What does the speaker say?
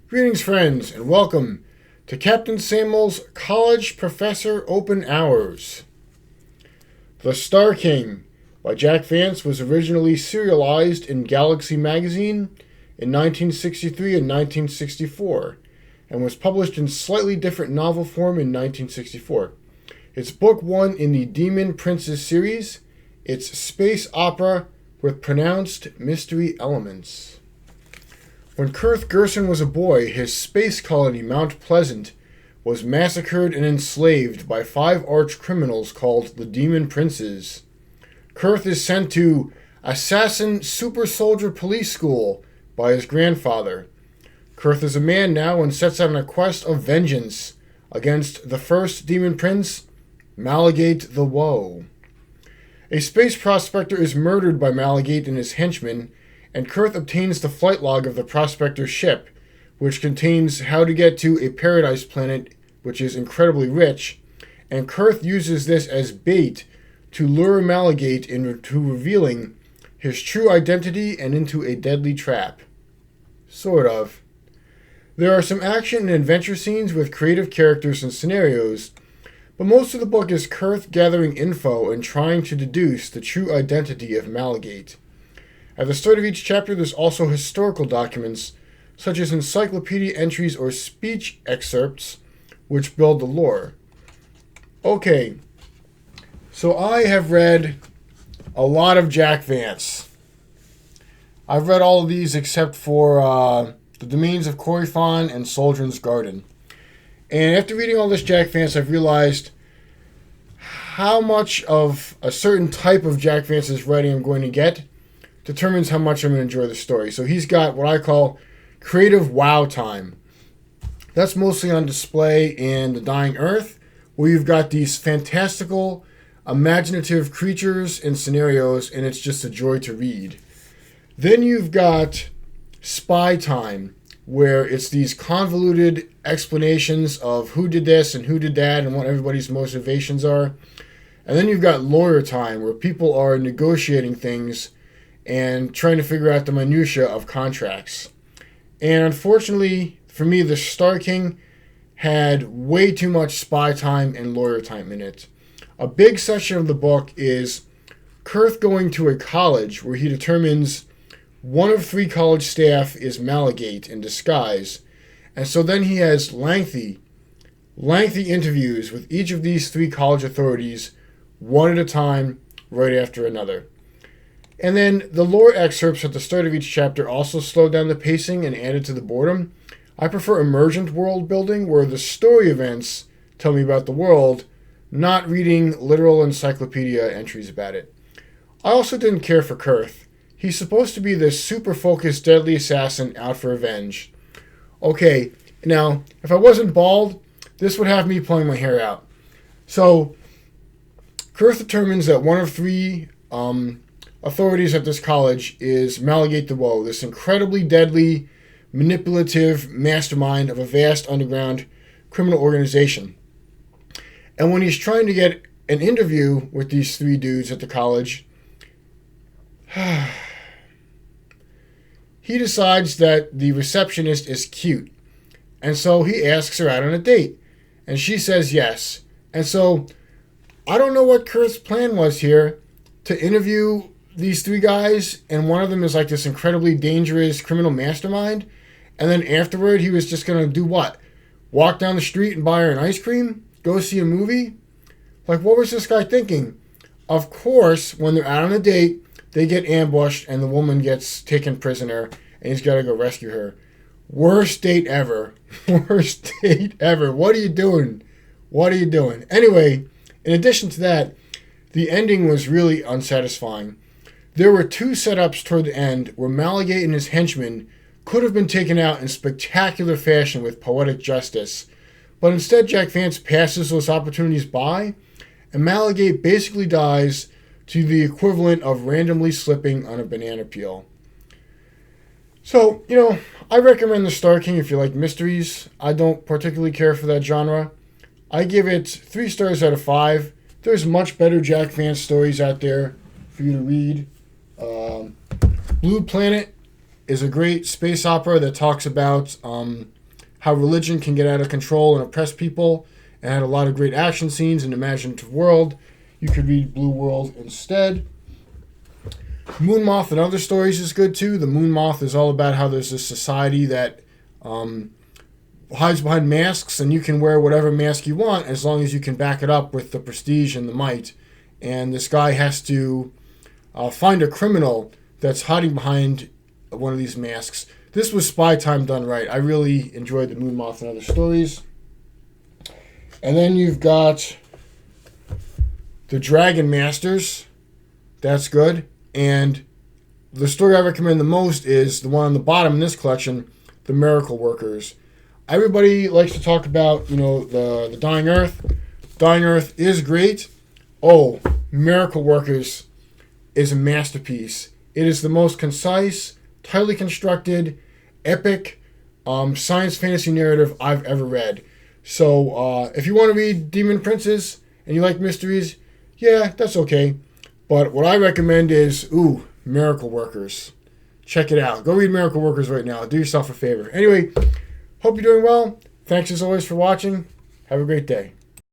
Greetings, friends, and welcome to Captain Samuel's College Professor Open Hours. The Star King by Jack Vance was originally serialized in Galaxy magazine in 1963 and 1964, and was published in slightly different novel form in 1964. It's book one in the Demon Princes series. It's space opera with pronounced mystery elements. When Kurth Gerson was a boy, his space colony, Mount Pleasant, was massacred and enslaved by 5 arch criminals called the Demon Princes. Kurth is sent to Assassin Super Soldier Police School by his grandfather. Kurth is a man now and sets out on a quest of vengeance against the first Demon Prince, Malagate the Woe. A space prospector is murdered by Malagate and his henchmen, and Kurth obtains the flight log of the prospector's ship, which contains how to get to a paradise planet which is incredibly rich, and Kurth uses this as bait to lure Malagate into revealing his true identity and into a deadly trap. Sort of. There are some action and adventure scenes with creative characters and scenarios, but most of the book is Kurth gathering info and trying to deduce the true identity of Malagate. At the start of each chapter, there's also historical documents, such as encyclopedia entries or speech excerpts, which build the lore. Okay, so I have read a lot of Jack Vance. I've read all of these except for The Domains of Corifon and Soldrin's Garden. And after reading all this Jack Vance, I've realized how much of a certain type of Jack Vance's writing I'm going to get determines how much I'm going to enjoy the story. So he's got what I call creative wow time. That's mostly on display in The Dying Earth, where you've got these fantastical, imaginative creatures and scenarios, and it's just a joy to read. Then you've got spy time, where it's these convoluted explanations of who did this and who did that and what everybody's motivations are. And then you've got lawyer time, where people are negotiating things and trying to figure out the minutiae of contracts. And unfortunately, for me, the Star King had way too much spy time and lawyer time in it. A big section of the book is Kurth going to a college where he determines one of 3 college staff is Malagate in disguise. And so then he has lengthy interviews with each of these 3 college authorities, one at a time, right after another. And then the lore excerpts at the start of each chapter also slow down the pacing and added to the boredom. I prefer emergent world building where the story events tell me about the world, not reading literal encyclopedia entries about it. I also didn't care for Kurth. He's supposed to be this super focused deadly assassin out for revenge. Okay, now, if I wasn't bald, this would have me pulling my hair out. So, Kurth determines that one of 3 authorities at this college is Malagate the Woe, this incredibly deadly, manipulative mastermind of a vast underground criminal organization. And when he's trying to get an interview with these 3 dudes at the college, he decides that the receptionist is cute. And so he asks her out on a date. And she says yes. And so I don't know what Kurth's plan was here to interview these 3 guys, and one of them is like this incredibly dangerous criminal mastermind, and then afterward he was just going to do what? Walk down the street and buy her an ice cream? Go see a movie? Like, what was this guy thinking? Of course, when they're out on a date, they get ambushed and the woman gets taken prisoner, and he's got to go rescue her. Worst date ever. Worst date ever. What are you doing? What are you doing? Anyway, in addition to that, the ending was really unsatisfying. There were 2 setups toward the end where Malagate and his henchmen could have been taken out in spectacular fashion with poetic justice, but instead Jack Vance passes those opportunities by, and Malagate basically dies to the equivalent of randomly slipping on a banana peel. So, I recommend The Star King if you like mysteries. I don't particularly care for that genre. I give it 3 stars out of 5. There's much better Jack Vance stories out there for you to read. Blue Planet is a great space opera that talks about how religion can get out of control and oppress people, and had a lot of great action scenes in an imaginative world. You could read Blue World instead. Moon Moth and Other Stories is good too. The Moon Moth is all about how there's this society that hides behind masks, and you can wear whatever mask you want as long as you can back it up with the prestige and the might. And this guy has to find a criminal that's hiding behind one of these masks. This was spy time done right. I really enjoyed The Moon Moth and Other Stories. And then you've got The Dragon Masters. That's good. And the story I recommend the most is the one on the bottom in this collection, The Miracle Workers. Everybody likes to talk about, the Dying Earth. Dying Earth is great. Oh, Miracle Workers is a masterpiece. It is the most concise, tightly constructed, epic science fantasy narrative I've ever read. So if you want to read Demon Princes and you like mysteries, yeah, that's okay. But what I recommend is, Miracle Workers. Check it out. Go read Miracle Workers right now. Do yourself a favor. Anyway, hope you're doing well. Thanks as always for watching. Have a great day.